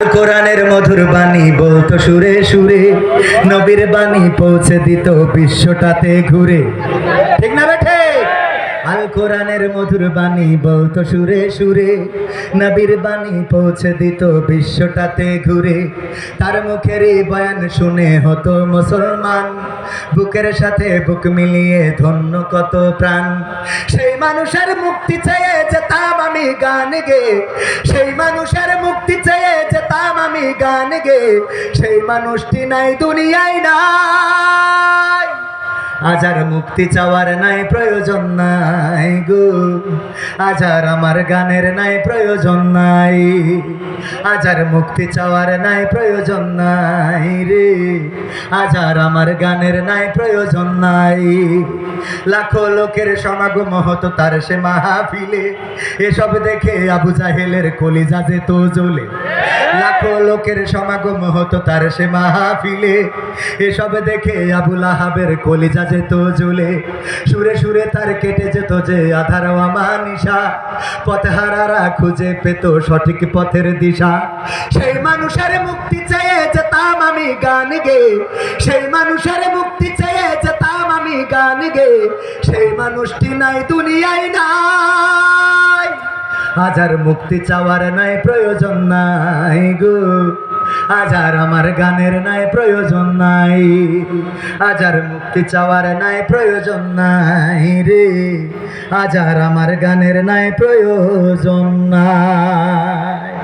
কোরআনের মধুর বাণী বলতো সুরে সুরে, নবীর বাণী পৌঁছে দিত বিশ্বটাতে ঘুরে। ঠিক না বেঠে? আল কোরআনের মধুর বাণী বলতো সুরে সুরে, নবীর বাণী পৌঁছে দিত বিশ্বটাতে ঘুরে। তার মুখেরই বয়ান শুনে হতো মুসলমান, বুকের সাথে বুক মিলিয়ে ধন্য কত প্রাণ। সেই মানুষের মুক্তি চেয়ে যেতাম আমি গান গে, সেই মানুষের মুক্তি চেয়ে যেতাম আমি গান গে। সেই মানুষটি নাই দুনিয়ায় নাই, আজ আর মুক্তি চাওয়ার নাই প্রয়োজন নাই গো, আজ আর আমার গানের নাই প্রয়োজন নাই। আজ আর মুক্তি চাওয়ার নাই প্রয়োজন নাই রে, আজ আর আমার গানের নাই প্রয়োজন নাই। লাখো লোকের সমাগম হতো তার সে মাহফিলে, এসব দেখে আবু জাহেলের কলিজা যেত জ্বলে। লাখো লোকের সমাগম হতো তার সে মাহফিলে, এসব দেখে আবু লাহাবের কলিজা যেত জ্বলে। সুরে সুরে তার কেটে যেত যে আধার আমানিশা, পথহারারা খুঁজে পেত সঠিক পথের দিশা। সেই মানুষের মুক্তি চেয়ে যেতাম আমি গান গে, সেই মানুষের মুক্তি চেয়ে যেতাম আমি গান গে। সেই মানুষটি নাই দুনিয়ায় নাই, আজ আর মুক্তি চাওয়ার নাই প্রয়োজন নাই গো, আজ আর আমার গানের নাই প্রয়োজন নাই। আজ আর মুক্তি চাওয়ার নাই প্রয়োজন নাই রে, আজ আর আমার গানের নাই প্রয়োজন নাই।